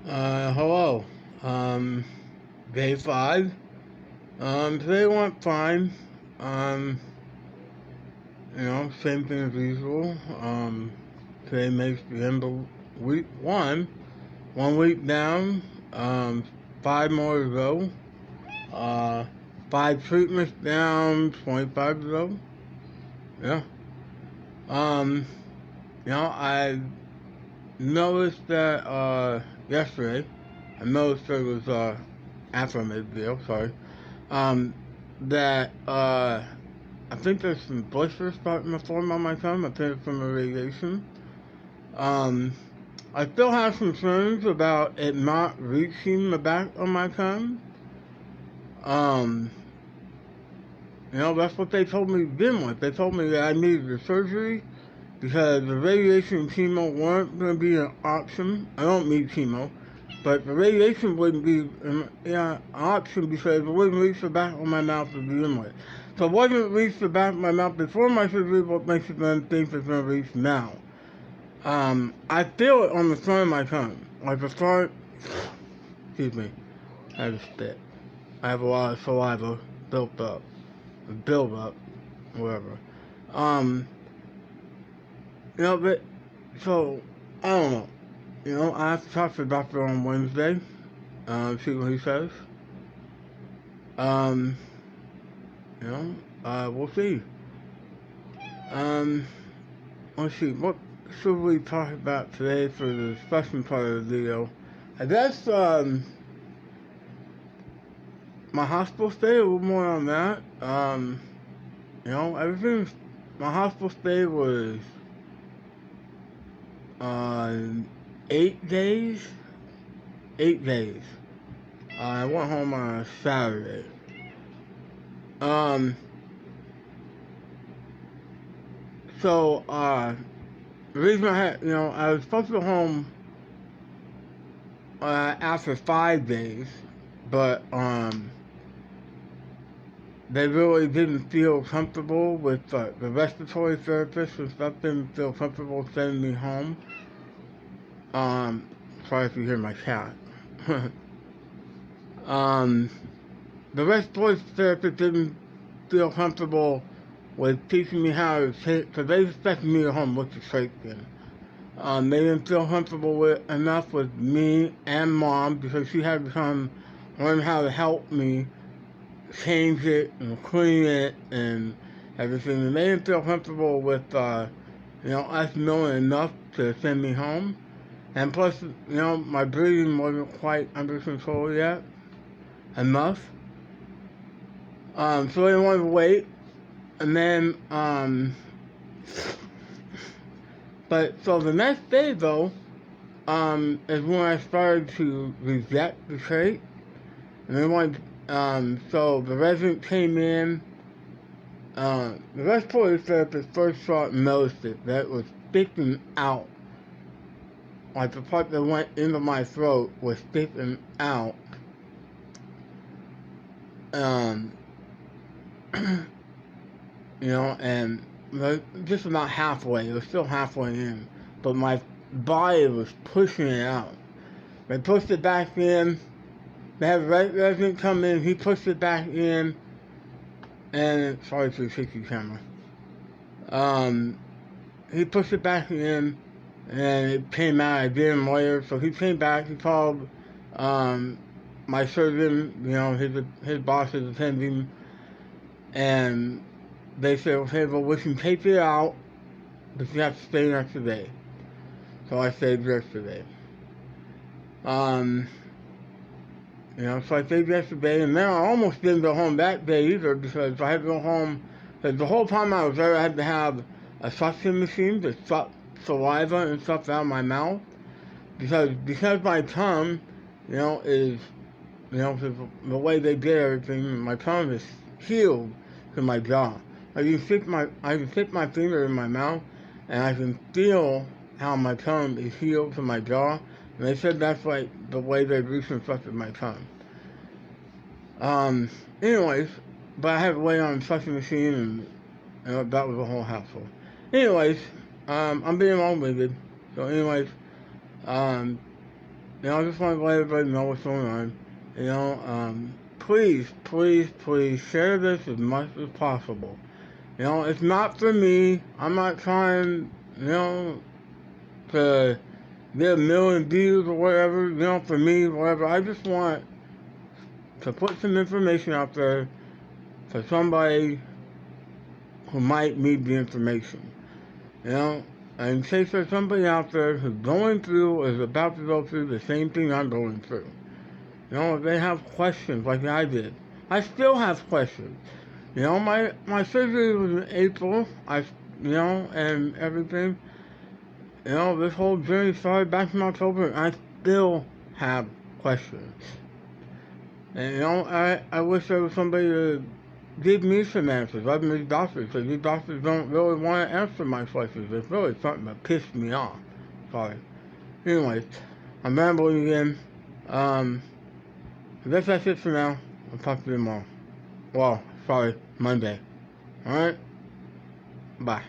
Hello. Um, Day 5. Today went fine. Um, Same thing as usual. Today makes the end of week 1. 1 week down. Um, 5 more to go. Uh, 5 treatments down, 25 to go. Yeah. Um, I noticed that, yesterday, I noticed there was, after I made the video, sorry. Um, that I think there's some blisters starting to form on my thumb. I think it's from the radiation. Um, I still have some concerns about it not reaching the back of my thumb. Um, that's what they told me to begin with. They told me that I needed the surgery because the radiation and chemo weren't going to be an option. I don't need chemo, but the radiation wouldn't be an option because it wouldn't reach the back of my mouth to begin with. So it wasn't reach the back of my mouth before my surgery, what makes it then think it's going to reach now. I feel it on the front of my tongue. Like the front, excuse me, I have a spit. I have a lot of saliva built up, whatever. Um, but, so, I don't know. I have to talk to the doctor on Wednesday, see what he says. Um, we'll see. Um, let's see, what should we talk about today for the discussion part of the video? I guess, my hospital stay, a little more on that. Everything, my hospital stay was, uh, 8 days. 8 days. I went home on a Saturday. Um, the reason I was supposed to go home after 5 days, but they really didn't feel comfortable with the respiratory therapist and stuff. Didn't feel comfortable sending me home. Um, Sorry if you hear my cat. um, the respiratory therapist didn't feel comfortable with teaching me how to take, because they expected me to home with the safety. They didn't feel comfortable enough with me and mom because she had to come learn how to help me change it and clean it and everything. And they didn't feel comfortable with, us knowing enough to send me home. And plus, my breathing wasn't quite under control yet enough. So they wanted to wait. And then, but so the next day though, is when I started to reject the trait. And they wanted, so the resident came in. The respiratory therapist first saw it and noticed it, that it was sticking out. Like the part that went into my throat was sticking out. Um, and just about halfway. It was still halfway in, but my body was pushing it out. They pushed it back in. They had a resident come in. He pushed it back in, and sorry for the shaky camera. Um, he pushed it back in, and it came out. I did him later, so he came back. He called um, my surgeon. His boss is attending, and they said, "Okay, well, we can take it out, but you have to stay next day." So I stayed yesterday. Um, so I stayed yesterday, and then I almost didn't go home that day either because I had to go home. Because the whole time I was there, I had to have a suction machine to suck saliva and stuff out of my mouth. Because my tongue, is, the way they did everything, my tongue is healed to my jaw. I can stick my finger in my mouth, and I can feel how my tongue is healed to my jaw. And they said that's like the way they reconstructed my tongue. Anyways, but I had to wait on the suction machine, and that was a whole hassle. Anyways, I'm being long-winded. So, anyways, um, I just want to let everybody know what's going on. Please, please, please share this as much as possible. It's not for me. I'm not trying, to get a million views or whatever, for me, whatever. I just want to put some information out there for somebody who might need the information. In case there's somebody out there who's going through or is about to go through the same thing I'm going through. If they have questions like I did. I still have questions. My surgery was in April, and everything. This whole journey started back in October, and I still have questions. And, I wish there was somebody to give me some answers, other than these doctors, because these doctors don't really want to answer my questions. It's really something that pissed me off. Sorry. Anyways, I'm rambling again. I guess that's it for now. I'll talk to you tomorrow. Well, sorry, Monday. Alright? Bye.